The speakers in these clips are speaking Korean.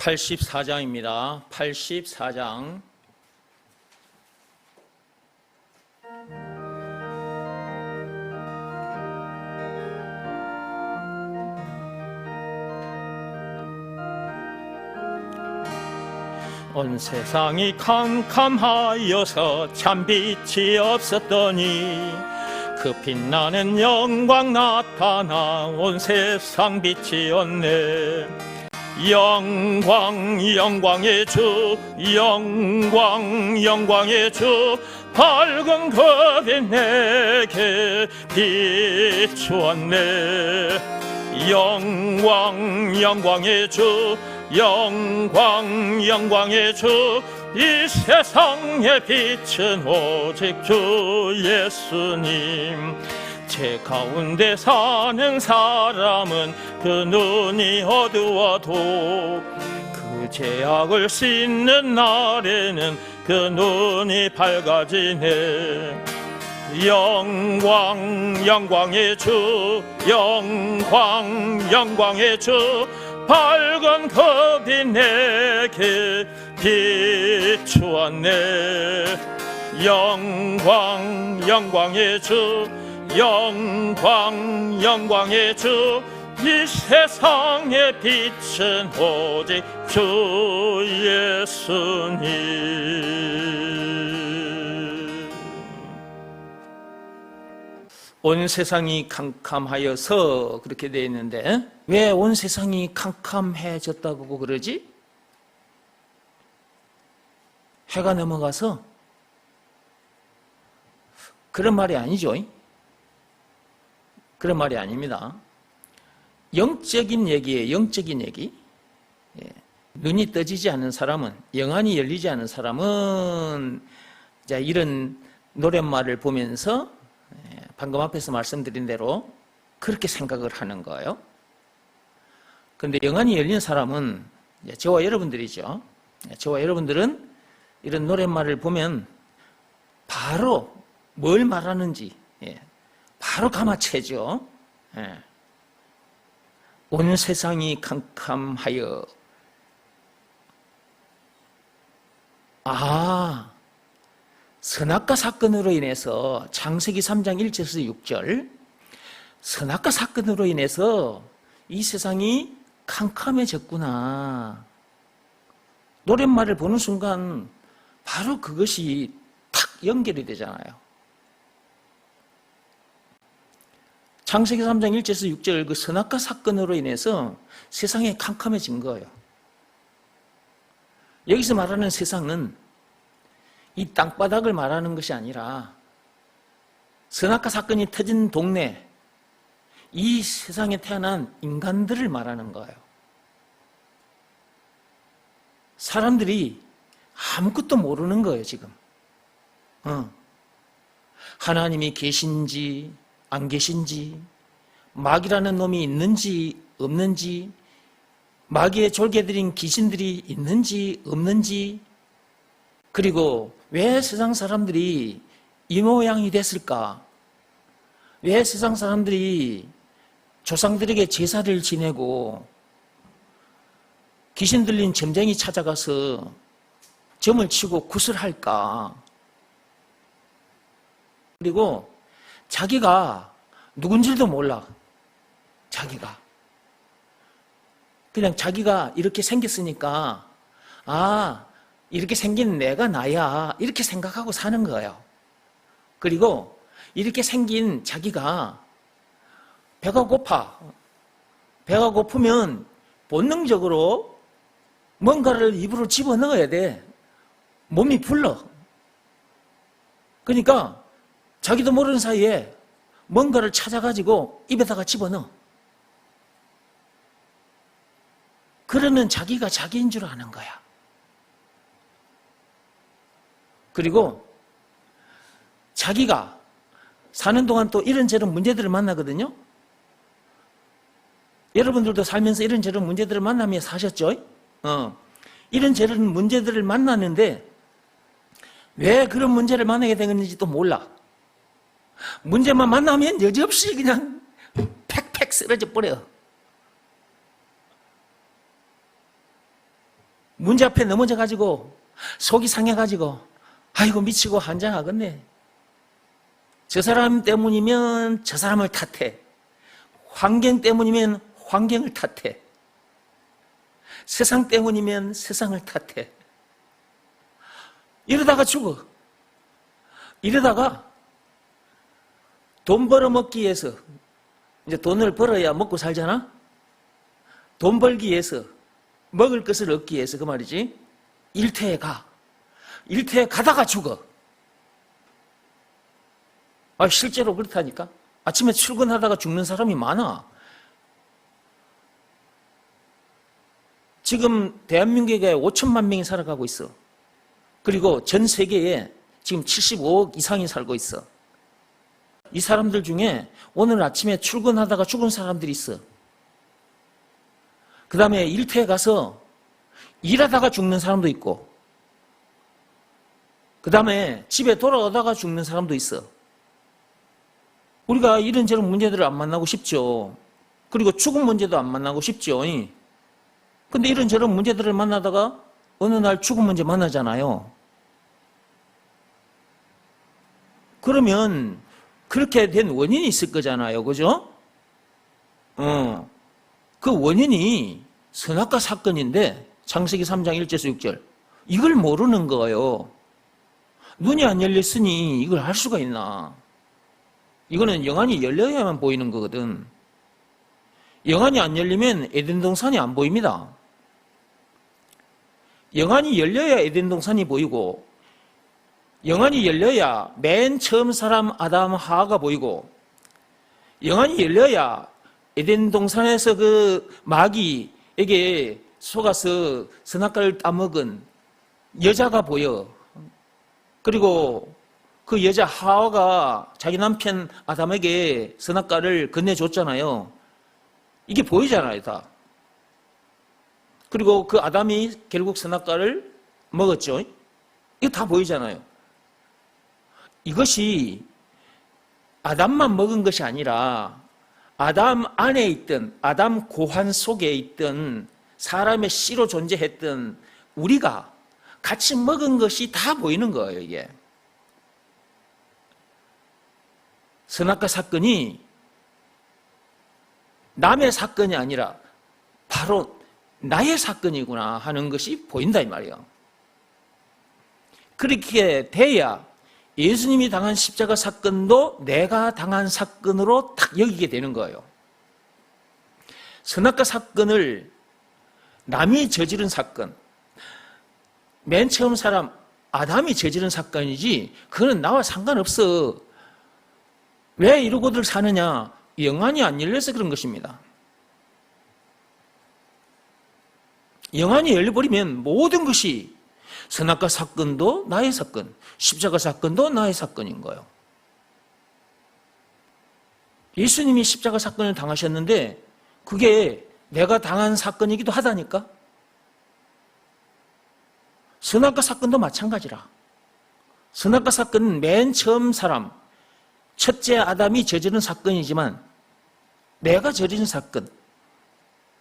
84장입니다. 84장. 온 세상이 캄캄하여서 참 빛이 없었더니 그 빛나는 영광 나타나 온 세상 빛이었네. 영광 영광의 주, 영광 영광의 주, 밝은 그 빛 내게 비추었네. 영광 영광의 주, 영광 영광의 주, 이 세상의 빛은 오직 주 예수님. 제 가운데 사는 사람은 그 눈이 어두워도 그 죄악을 씻는 날에는 그 눈이 밝아지네. 영광 영광의 주, 영광 영광의 주, 밝은 그 빛 내게 비추었네. 영광 영광의 주, 영광 영광의 주, 이 세상의 빛은 오직 주 예수님. 온 세상이 캄캄하여서 그렇게 되어 있는데 왜 온 세상이 캄캄해졌다고 그러지? 해가 넘어가서? 그런 말이 아니죠. 그런 말이 아닙니다. 영적인 얘기예요. 영적인 얘기. 눈이 떠지지 않은 사람은, 영안이 열리지 않은 사람은 이런 노랫말을 보면서 방금 앞에서 말씀드린 대로 그렇게 생각을 하는 거예요. 그런데 영안이 열린 사람은 저와 여러분들이죠. 저와 여러분들은 이런 노랫말을 보면 바로 뭘 말하는지 바로 감아채죠. 온 세상이 캄캄하여. 선악과 사건으로 인해서 창세기 3장 1절에서 6절, 선악과 사건으로 인해서 이 세상이 캄캄해졌구나. 노랫말을 보는 순간 바로 그것이 탁 연결이 되잖아요. 창세기 3장 1절에서 6절 그 선악과 사건으로 인해서 세상이 캄캄해진 거예요. 여기서 말하는 세상은 이 땅바닥을 말하는 것이 아니라 선악과 사건이 터진 동네, 이 세상에 태어난 인간들을 말하는 거예요. 사람들이 아무것도 모르는 거예요, 지금. 하나님이 계신지 안 계신지, 마귀라는 놈이 있는지 없는지, 마귀의 졸개들인 귀신들이 있는지 없는지, 그리고 왜 세상 사람들이 이 모양이 됐을까? 왜 세상 사람들이 조상들에게 제사를 지내고 귀신 들린 점쟁이 찾아가서 점을 치고 구슬할까? 그리고 자기가 누군지도 몰라. 그냥 자기가 이렇게 생겼으니까 이렇게 생긴 내가 나야 이렇게 생각하고 사는 거예요. 그리고 이렇게 생긴 자기가 배가 고프면 본능적으로 뭔가를 입으로 집어넣어야 돼. 몸이 불러. 그러니까 자기도 모르는 사이에 뭔가를 찾아가지고 입에다가 집어넣어. 그러면 자기가 자기인 줄 아는 거야. 그리고 자기가 사는 동안 또 이런저런 문제들을 만나거든요. 여러분들도 살면서 이런저런 문제들을 만나며 사셨죠? 이런저런 문제들을 만났는데 왜 그런 문제를 만나게 되는지도 몰라. 문제만 만나면 여지없이 그냥 팩팩 쓰러져 버려. 문제 앞에 넘어져가지고 속이 상해가지고 아이고 미치고 환장하겠네. 저 사람 때문이면 저 사람을 탓해. 환경 때문이면 환경을 탓해. 세상 때문이면 세상을 탓해. 이러다가 죽어. 이러다가 돈 벌어먹기 위해서, 이제 돈을 벌어야 먹고 살잖아? 돈 벌기 위해서, 먹을 것을 얻기 위해서, 그 말이지. 일터에 가. 일터에 가다가 죽어. 실제로 그렇다니까? 아침에 출근하다가 죽는 사람이 많아. 지금 대한민국에 5천만 명이 살아가고 있어. 그리고 전 세계에 지금 75억 이상이 살고 있어. 이 사람들 중에 오늘 아침에 출근하다가 죽은 사람들이 있어. 그 다음에 일터에 가서 일하다가 죽는 사람도 있고, 그 다음에 집에 돌아오다가 죽는 사람도 있어. 우리가 이런저런 문제들을 안 만나고 싶죠. 그리고 죽은 문제도 안 만나고 싶죠. 근데 이런저런 문제들을 만나다가 어느 날 죽은 문제 만나잖아요. 그러면 그렇게 된 원인이 있을 거잖아요. 그죠? 그 원인이 선악과 사건인데 창세기 3장 1절에서 6절. 이걸 모르는 거예요. 눈이 안 열렸으니 이걸 알 수가 있나? 이거는 영안이 열려야만 보이는 거거든. 영안이 안 열리면 에덴 동산이 안 보입니다. 영안이 열려야 에덴 동산이 보이고, 영안이 열려야 맨 처음 사람 아담 하와가 보이고, 영안이 열려야 에덴 동산에서 그 마귀에게 속아서 선악과를 따먹은 여자가 보여. 그리고 그 여자 하와가 자기 남편 아담에게 선악과를 건네줬잖아요. 이게 보이잖아요, 다. 그리고 그 아담이 결국 선악과를 먹었죠. 이거 다 보이잖아요. 이것이 아담만 먹은 것이 아니라 아담 안에 있던, 아담 고환 속에 있던 사람의 씨로 존재했던 우리가 같이 먹은 것이 다 보이는 거예요, 이게. 선악과 사건이 남의 사건이 아니라 바로 나의 사건이구나 하는 것이 보인다, 이 말이에요. 그렇게 돼야 예수님이 당한 십자가 사건도 내가 당한 사건으로 딱 여기게 되는 거예요. 선악과 사건을 남이 저지른 사건, 맨 처음 사람 아담이 저지른 사건이지 그거는 나와 상관없어. 왜 이러고들 사느냐? 영안이 안 열려서 그런 것입니다. 영안이 열려버리면 모든 것이 선악과 사건도 나의 사건, 십자가 사건도 나의 사건인 거예요. 예수님이 십자가 사건을 당하셨는데 그게 내가 당한 사건이기도 하다니까. 선악과 사건도 마찬가지라. 선악과 사건은 맨 처음 사람, 첫째 아담이 저지른 사건이지만 내가 저지른 사건,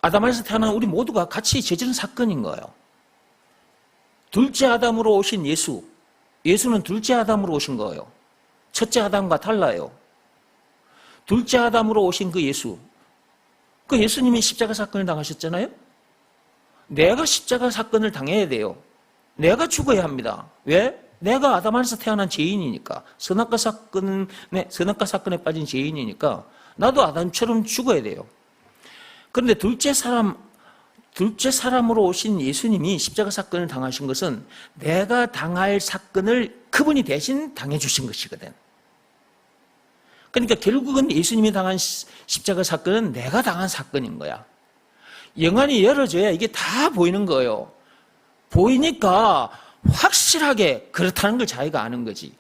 아담 안에서 태어난 우리 모두가 같이 저지른 사건인 거예요. 둘째 아담으로 오신 예수, 예수는 둘째 아담으로 오신 거예요. 첫째 아담과 달라요. 둘째 아담으로 오신 그 예수, 그 예수님이 십자가 사건을 당하셨잖아요. 내가 십자가 사건을 당해야 돼요. 내가 죽어야 합니다. 왜? 내가 아담 안에서 태어난 죄인이니까. 선악과 사건에 빠진 죄인이니까 나도 아담처럼 죽어야 돼요. 그런데 둘째 사람으로 오신 예수님이 십자가 사건을 당하신 것은 내가 당할 사건을 그분이 대신 당해주신 것이거든. 그러니까 결국은 예수님이 당한 십자가 사건은 내가 당한 사건인 거야. 영안이 열어져야 이게 다 보이는 거예요. 보이니까 확실하게 그렇다는 걸 자기가 아는 거지.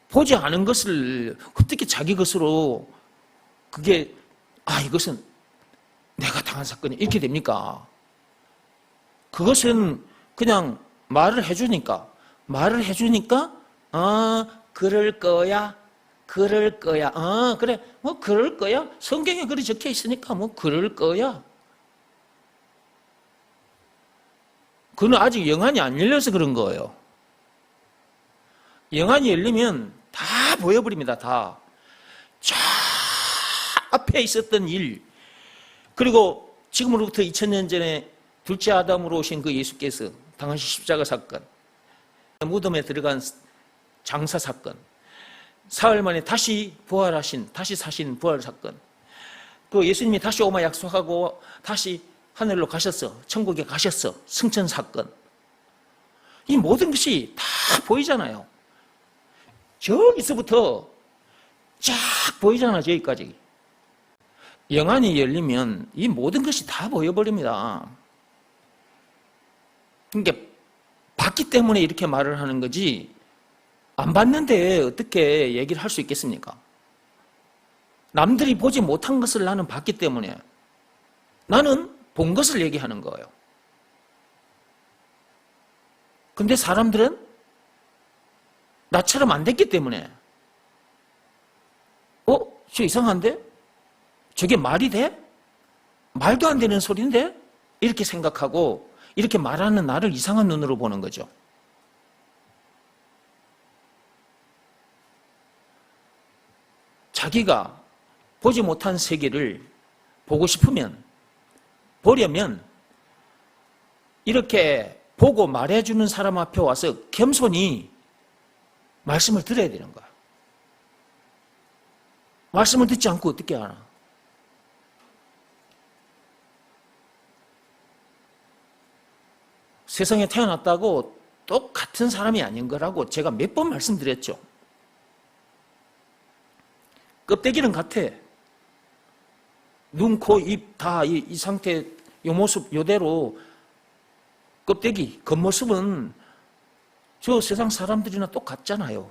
보지 않은 것을 어떻게 자기 것으로 그게 이것은 내가 당한 사건이 이렇게 됩니까? 그것은 그냥 말을 해주니까 그럴 거야 그래 뭐 그럴 거야 성경에 그리 적혀 있으니까 뭐 그럴 거야. 그는 아직 영안이 안 열려서 그런 거예요. 영안이 열리면 다 보여버립니다. 다. 저 앞에 있었던 일, 그리고 지금으로부터 2000년 전에 둘째 아담으로 오신 그 예수께서 당하신 십자가 사건, 무덤에 들어간 장사 사건, 사흘 만에 다시 부활하신, 다시 사신 부활 사건, 또 예수님이 다시 오마 약속하고 다시 하늘로 가셨어, 천국에 가셨어, 승천 사건, 이 모든 것이 다 보이잖아요. 저기서부터 쫙 보이잖아, 저기까지. 영안이 열리면 이 모든 것이 다 보여버립니다. 그러니까 봤기 때문에 이렇게 말을 하는 거지, 안 봤는데 어떻게 얘기를 할 수 있겠습니까? 남들이 보지 못한 것을 나는 봤기 때문에 나는 본 것을 얘기하는 거예요. 근데 사람들은 나처럼 안 됐기 때문에 저 이상한데? 저게 말이 돼? 말도 안 되는 소리인데? 이렇게 생각하고 이렇게 말하는 나를 이상한 눈으로 보는 거죠. 자기가 보지 못한 세계를 보고 싶으면, 보려면 이렇게 보고 말해주는 사람 앞에 와서 겸손히 말씀을 들어야 되는 거야. 말씀을 듣지 않고 어떻게 하나? 세상에 태어났다고 똑같은 사람이 아닌 거라고 제가 몇 번 말씀드렸죠. 껍데기는 같아. 눈, 코, 입 다 이 상태, 요 모습 요대로 껍데기, 겉모습은 저 세상 사람들이나 똑같잖아요.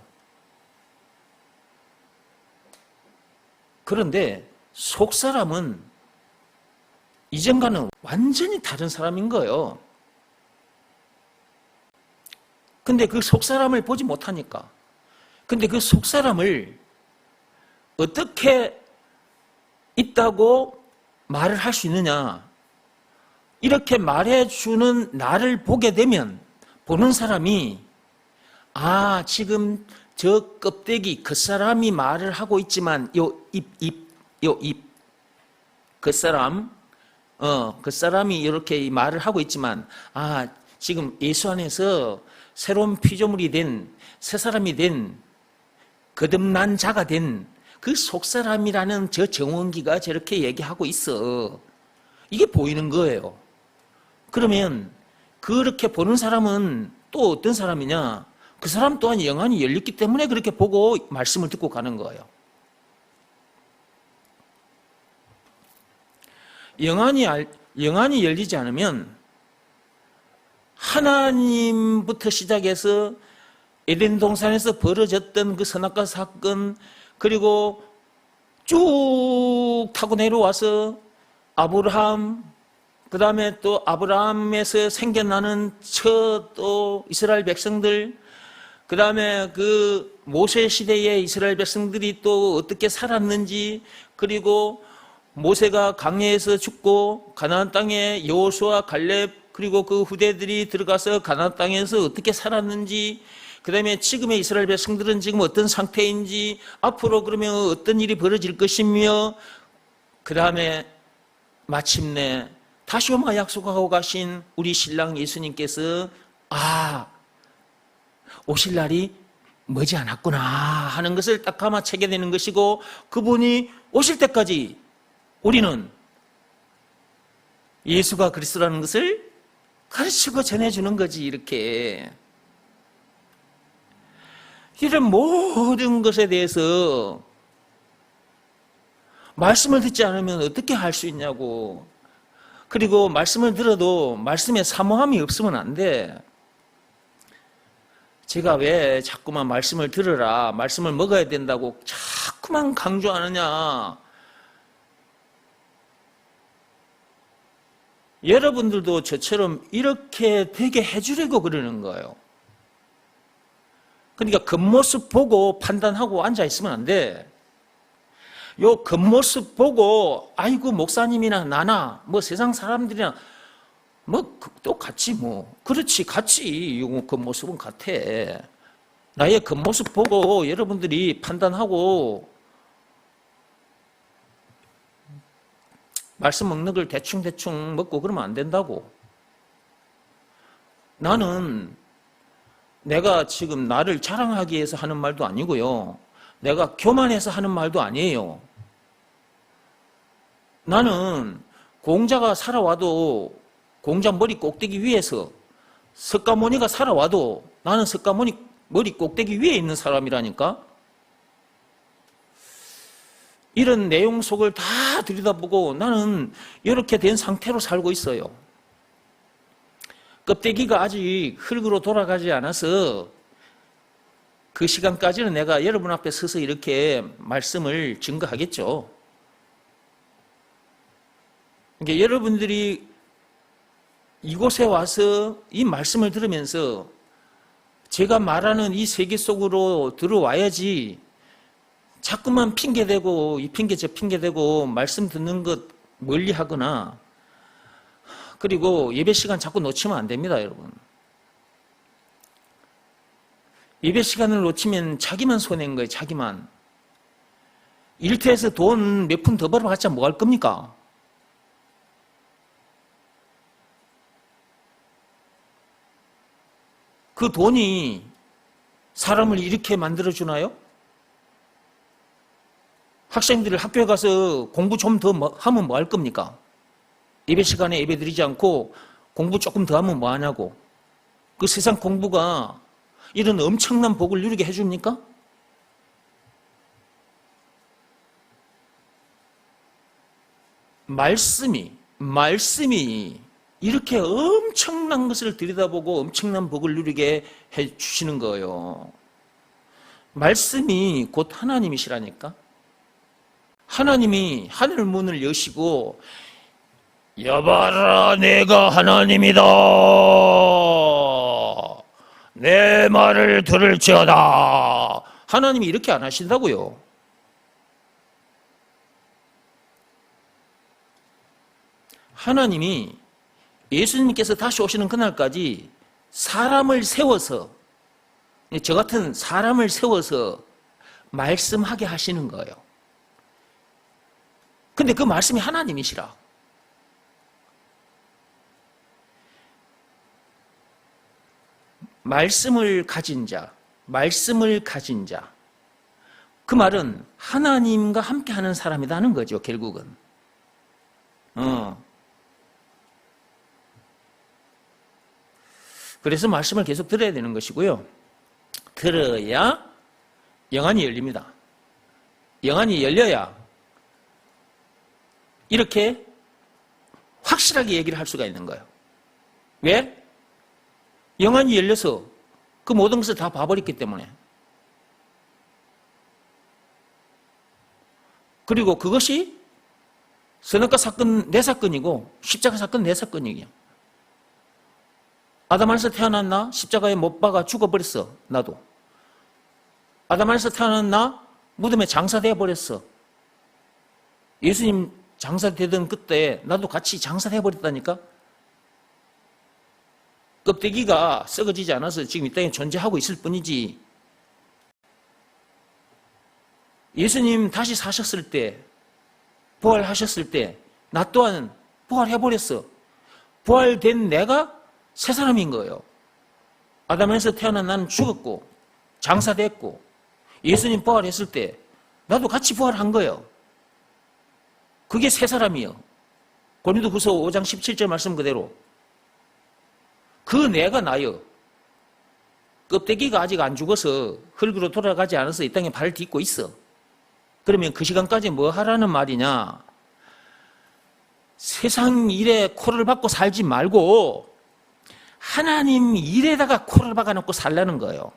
그런데 속 사람은 이전과는 완전히 다른 사람인 거예요. 근데 그 속 사람을 보지 못하니까. 근데 그 속 사람을 어떻게 있다고 말을 할 수 있느냐? 이렇게 말해주는 나를 보게 되면 보는 사람이 지금 저 껍데기 겉사람이 말을 하고 있지만 요 입 겉사람이 이렇게 말을 하고 있지만 지금 예수 안에서 새로운 피조물이 된 새 사람이 된 거듭난 자가 된 그 속사람이라는 저 정원기가 저렇게 얘기하고 있어. 이게 보이는 거예요. 그러면 그렇게 보는 사람은 또 어떤 사람이냐? 그 사람 또한 영안이 열렸기 때문에 그렇게 보고 말씀을 듣고 가는 거예요. 영안이 열리지 않으면 하나님부터 시작해서 에덴 동산에서 벌어졌던 그 선악과 사건, 그리고 쭉 타고 내려와서 아브라함, 그 다음에 또 아브라함에서 생겨나는 또 이스라엘 백성들, 그 다음에 그 모세 시대의 이스라엘 백성들이 또 어떻게 살았는지, 그리고 모세가 광야에서 죽고 가나안 땅에 여호수아, 갈렙, 그리고 그 후대들이 들어가서 가나안 땅에서 어떻게 살았는지, 그 다음에 지금의 이스라엘 백성들은 지금 어떤 상태인지, 앞으로 그러면 어떤 일이 벌어질 것이며, 그 다음에 마침내 다시 오마 약속하고 가신 우리 신랑 예수님께서 오실 날이 머지 않았구나 하는 것을 딱 감아채게 되는 것이고, 그분이 오실 때까지 우리는 예수가 그리스도라는 것을 가르치고 전해주는 거지. 이렇게 이런 모든 것에 대해서 말씀을 듣지 않으면 어떻게 할 수 있냐고. 그리고 말씀을 들어도 말씀에 사모함이 없으면 안 돼. 제가 왜 자꾸만 말씀을 들으라, 말씀을 먹어야 된다고 자꾸만 강조하느냐. 여러분들도 저처럼 이렇게 되게 해주려고 그러는 거예요. 그러니까 겉모습 보고 판단하고 앉아있으면 안 돼. 요 겉모습 보고 아이고 목사님이나 나나 뭐 세상 사람들이나 똑같지 뭐. 그렇지, 같이. 그 모습은 같아. 나의 겉모습 보고 여러분들이 판단하고 말씀 먹는 걸 대충대충 먹고 그러면 안 된다고. 나는 내가 지금 나를 자랑하기 위해서 하는 말도 아니고요. 내가 교만해서 하는 말도 아니에요. 나는 공자가 살아와도 공자 머리 꼭대기 위에서, 석가모니가 살아와도 나는 석가모니 머리 꼭대기 위에 있는 사람이라니까. 이런 내용 속을 다 들여다보고 나는 이렇게 된 상태로 살고 있어요. 껍데기가 아직 흙으로 돌아가지 않아서 그 시간까지는 내가 여러분 앞에 서서 이렇게 말씀을 증거하겠죠. 그러니까 여러분들이 이곳에 와서 이 말씀을 들으면서 제가 말하는 이 세계 속으로 들어와야지 자꾸만 핑계대고 이 핑계 저 핑계대고 말씀 듣는 것 멀리 하거나, 그리고 예배 시간 자꾸 놓치면 안 됩니다, 여러분. 예배 시간을 놓치면 자기만 손해인 거예요, 자기만. 일터에서 돈 몇 푼 더 벌어봤자 뭐 할 겁니까? 그 돈이 사람을 이렇게 만들어주나요? 학생들이 학교에 가서 공부 좀 더 하면 뭐 할 겁니까? 예배 시간에 예배 드리지 않고 공부 조금 더 하면 뭐 하냐고. 그 세상 공부가 이런 엄청난 복을 누리게 해줍니까? 말씀이 이렇게 엄청난 것을 들여다보고 엄청난 복을 누리게 해주시는 거예요. 말씀이 곧 하나님이시라니까. 하나님이 하늘 문을 여시고 여봐라, 내가 하나님이다. 내 말을 들을지어다. 하나님이 이렇게 안 하신다고요. 하나님이 예수님께서 다시 오시는 그날까지 사람을 세워서, 저 같은 사람을 세워서 말씀하게 하시는 거예요. 근데 그 말씀이 하나님이시라. 말씀을 가진 자, 그 말은 하나님과 함께 하는 사람이라는 거죠, 결국은. 그래서 말씀을 계속 들어야 되는 것이고요. 들어야 영안이 열립니다. 영안이 열려야 이렇게 확실하게 얘기를 할 수가 있는 거예요. 왜? 영안이 열려서 그 모든 것을 다 봐버렸기 때문에. 그리고 그것이 선악과 사건 내 사건이고 십자가 사건 내 사건이에요. 아담 안에서 태어난 나 십자가에 못 박아 죽어버렸어. 나도. 아담 안에서 태어난 나 무덤에 장사되어 버렸어. 예수님 장사되던 그때 나도 같이 장사되어 버렸다니까. 껍데기가 썩어지지 않아서 지금 이 땅에 존재하고 있을 뿐이지. 예수님 다시 사셨을 때, 부활하셨을 때 나 또한 부활해버렸어. 부활된 내가 새 사람인 거예요. 아담에서 태어난 나는 죽었고 장사됐고, 예수님 부활했을 때 나도 같이 부활한 거예요. 그게 새 사람이에요. 고린도후서 5장 17절 말씀 그대로. 그 내가 나요. 껍데기가 아직 안 죽어서 흙으로 돌아가지 않아서 이 땅에 발을 딛고 있어. 그러면 그 시간까지 뭐 하라는 말이냐? 세상 일에 코를 박고 살지 말고 하나님 일에다가 코를 박아놓고 살라는 거예요.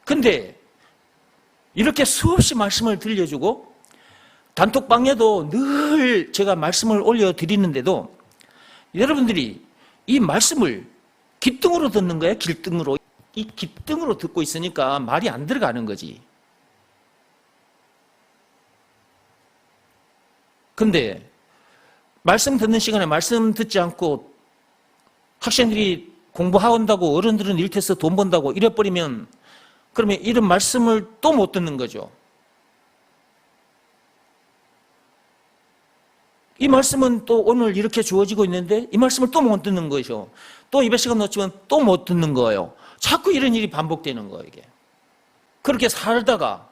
근데 이렇게 수없이 말씀을 들려주고 단톡방에도 늘 제가 말씀을 올려드리는데도 여러분들이 이 말씀을 귓등으로 듣는 거예요? 길등으로? 이 귓등으로 듣고 있으니까 말이 안 들어가는 거지. 근데 말씀 듣는 시간에 말씀 듣지 않고 학생들이 공부한다고 어른들은 일터에서 돈 번다고 이래버리면 그러면 이런 말씀을 또 못 듣는 거죠. 이 말씀은 또 오늘 이렇게 주어지고 있는데 이 말씀을 또 못 듣는 거죠. 또 예배 시간 놓치면 또 못 듣는 거예요. 자꾸 이런 일이 반복되는 거예요, 이게. 그렇게 살다가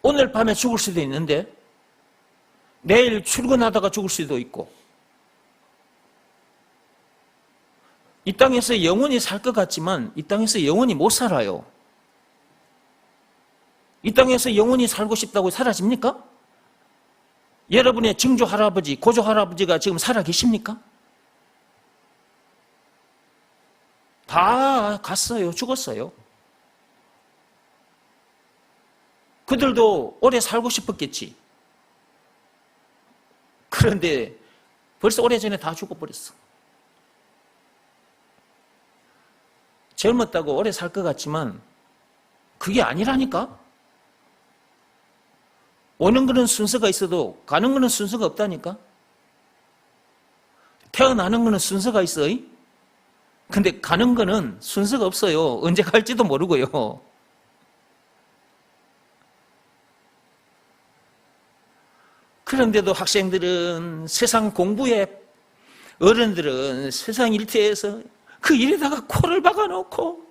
오늘 밤에 죽을 수도 있는데 내일 출근하다가 죽을 수도 있고 이 땅에서 영원히 살 것 같지만 이 땅에서 영원히 못 살아요. 이 땅에서 영원히 살고 싶다고 사라집니까? 여러분의 증조 할아버지, 고조 할아버지가 지금 살아 계십니까? 다 갔어요. 죽었어요. 그들도 오래 살고 싶었겠지. 그런데 벌써 오래전에 다 죽어버렸어. 젊었다고 오래 살 것 같지만 그게 아니라니까? 오는 거는 순서가 있어도 가는 거는 순서가 없다니까? 태어나는 거는 순서가 있어요. 근데 가는 거는 순서가 없어요. 언제 갈지도 모르고요. 그런데도 학생들은 세상 공부에, 어른들은 세상 일터에서 그 일에다가 코를 박아놓고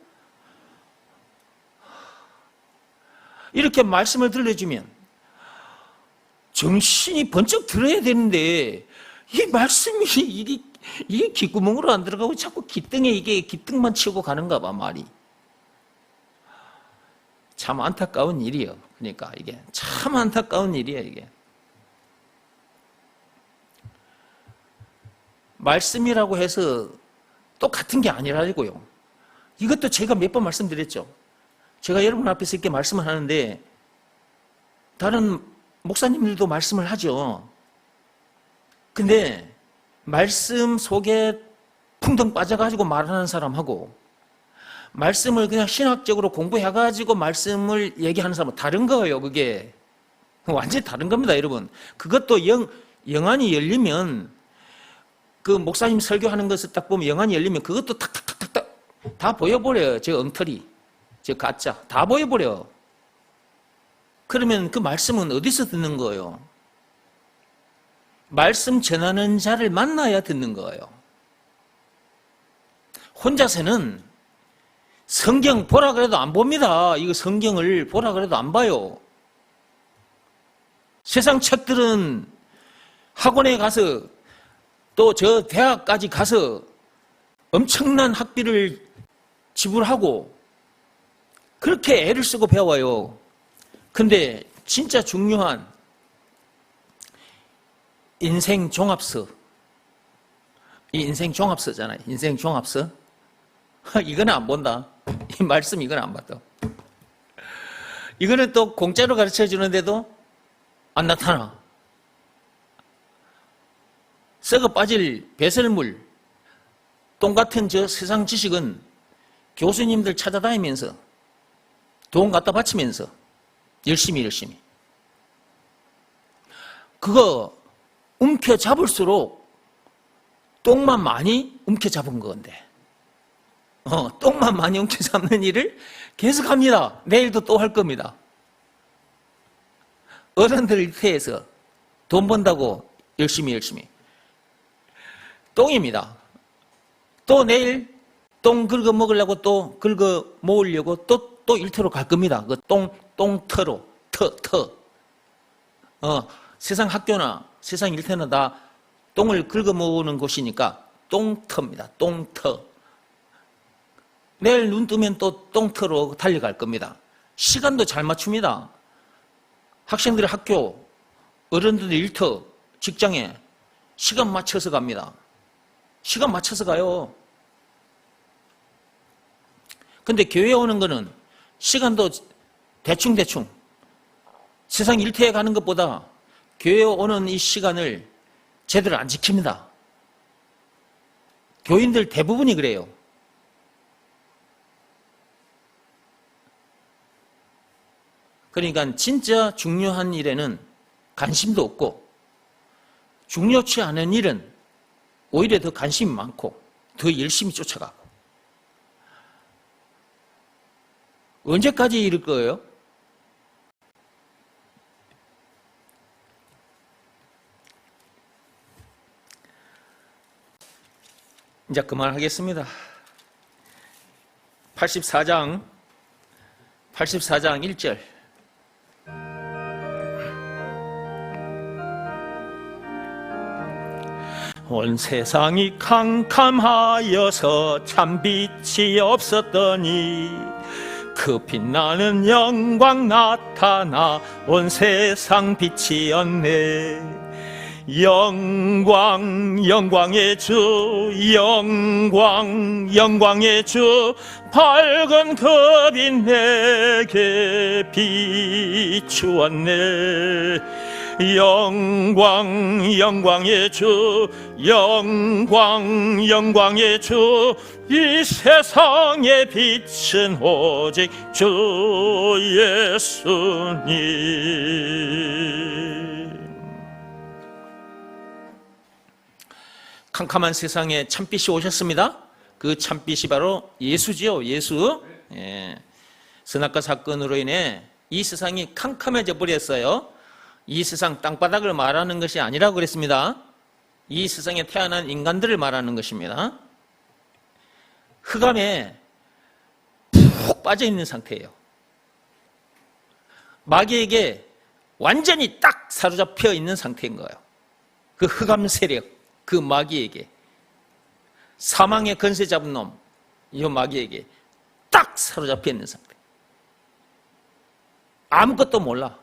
이렇게 말씀을 들려주면 정신이 번쩍 들어야 되는데 이 말씀이 이게 귓구멍으로 안 들어가고 자꾸 귓등에 이게 귓등만 치고 가는가 봐, 말이. 참 안타까운 일이에요. 그러니까 이게 참 안타까운 일이에요, 이게. 말씀이라고 해서 똑같은 게 아니라고요. 이것도 제가 몇 번 말씀드렸죠. 제가 여러분 앞에서 이렇게 말씀을 하는데 다른 목사님들도 말씀을 하죠. 근데 말씀 속에 풍덩 빠져가지고 말하는 사람하고 말씀을 그냥 신학적으로 공부해가지고 말씀을 얘기하는 사람은 다른 거예요. 그게 완전히 다른 겁니다, 여러분. 그것도 영안이 열리면 그 목사님 설교하는 것을 딱 보면 영안이 열리면 그것도 탁탁탁탁 다 보여버려요. 저 엉터리, 저 가짜 다 보여버려. 그러면 그 말씀은 어디서 듣는 거예요? 말씀 전하는 자를 만나야 듣는 거예요. 혼자서는 성경 보라 그래도 안 봅니다. 이거 성경을 보라 그래도 안 봐요. 세상 책들은 학원에 가서 또 저 대학까지 가서 엄청난 학비를 지불하고 그렇게 애를 쓰고 배워요. 근데 진짜 중요한 인생 종합서, 이 인생 종합서잖아요. 인생 종합서. 이거는 안 본다. 이 말씀 이건 안 봤다. 이거는 또 공짜로 가르쳐 주는데도 안 나타나. 썩어 빠질 배설물, 똥 같은 저 세상 지식은 교수님들 찾아다니면서 돈 갖다 바치면서 열심히 그거 움켜잡을수록 똥만 많이 움켜잡은 건데 똥만 많이 움켜잡는 일을 계속합니다. 내일도 또 할 겁니다. 어른들 일터에서 돈 번다고 열심히 똥입니다. 또 내일 똥 긁어 먹으려고 또 긁어 모으려고 또 일터로 갈 겁니다. 그 똥터로 터. 세상 학교나 세상 일터는 다 똥을 긁어 모으는 곳이니까 똥터입니다. 똥터. 내일 눈 뜨면 또 똥터로 달려갈 겁니다. 시간도 잘 맞춥니다. 학생들의 학교, 어른들의 일터, 직장에 시간 맞춰서 갑니다. 시간 맞춰서 가요. 근데 교회에 오는 거는 시간도 대충 세상 일터에 가는 것보다 교회에 오는 이 시간을 제대로 안 지킵니다. 교인들 대부분이 그래요. 그러니까 진짜 중요한 일에는 관심도 없고 중요치 않은 일은 오히려 더 관심이 많고 더 열심히 쫓아가고. 언제까지 이럴 거예요? 이제 그만하겠습니다. 84장 1절. 온 세상이 캄캄하여서 참 빛이 없었더니 그 빛나는 영광 나타나 온 세상 빛이었네. 영광 영광의 주, 영광 영광의 주, 밝은 그 빛 내게 비추었네. 영광 영광의 주, 영광 영광의 주, 이 세상의 빛은 오직 주 예수님. 캄캄한 세상에 참빛이 오셨습니다. 그 참빛이 바로 예수지요. 예수. 예. 선악과 사건으로 인해 이 세상이 캄캄해져 버렸어요. 이 세상 땅바닥을 말하는 것이 아니라고 그랬습니다. 이 세상에 태어난 인간들을 말하는 것입니다. 흑암에 푹 빠져 있는 상태예요. 마귀에게 완전히 딱 사로잡혀 있는 상태인 거예요. 그 흑암 세력, 그 마귀에게, 사망의 권세 잡은 놈, 이 마귀에게 딱 사로잡혀 있는 상태. 아무것도 몰라.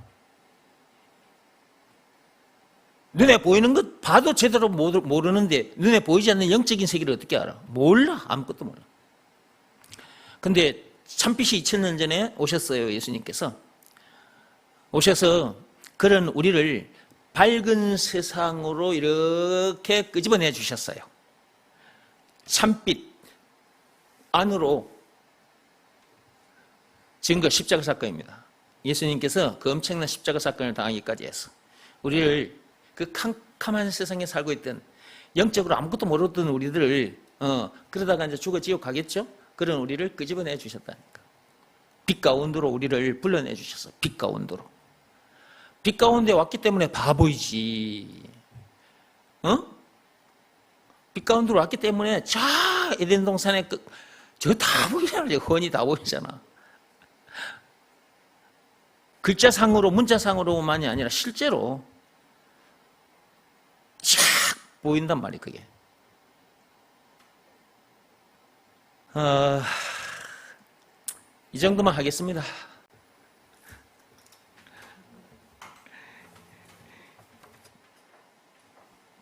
눈에 보이는 것 봐도 제대로 모르는데 눈에 보이지 않는 영적인 세계를 어떻게 알아? 몰라. 아무것도 몰라. 근데 참빛이 2000년 전에 오셨어요. 예수님께서 오셔서 그런 우리를 밝은 세상으로 이렇게 끄집어내 주셨어요. 참빛 안으로. 증거 십자가 사건입니다. 예수님께서 그 엄청난 십자가 사건을 당하기까지 해서 우리를 그 캄캄한 세상에 살고 있던, 영적으로 아무것도 모르던 우리들을 그러다가 이제 죽어 지옥 가겠죠? 그런 우리를 끄집어내 주셨다니까. 빛 가운데로 우리를 불러내 주셨어. 빛 가운데로. 빛 가운데 왔기 때문에 바보이지. 빛 가운데로 왔기 때문에 저 에덴 동산에 저 다 보이잖아. 훤히 다 보이잖아. 글자상으로, 문자상으로만이 아니라 실제로 쫙 보인단 말이에요, 그게. 이 정도만 하겠습니다.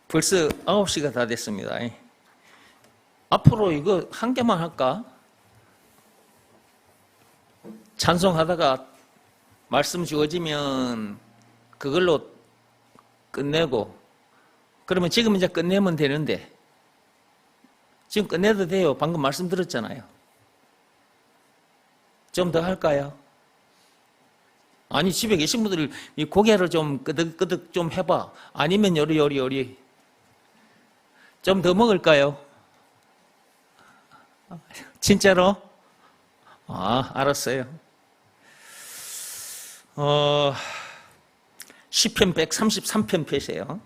벌써 9시가 다 됐습니다. 앞으로 이거 한 개만 할까? 찬송하다가 말씀 주어지면 그걸로 끝내고, 그러면 지금 이제 끝내면 되는데, 지금 끝내도 돼요. 방금 말씀 들었잖아요. 좀 더 할까요? 아니, 집에 계신 분들 이 고개를 좀 끄덕끄덕 좀 해봐. 아니면 요리 좀 더 먹을까요? 진짜로? 알았어요. 시편 133편 펴세요.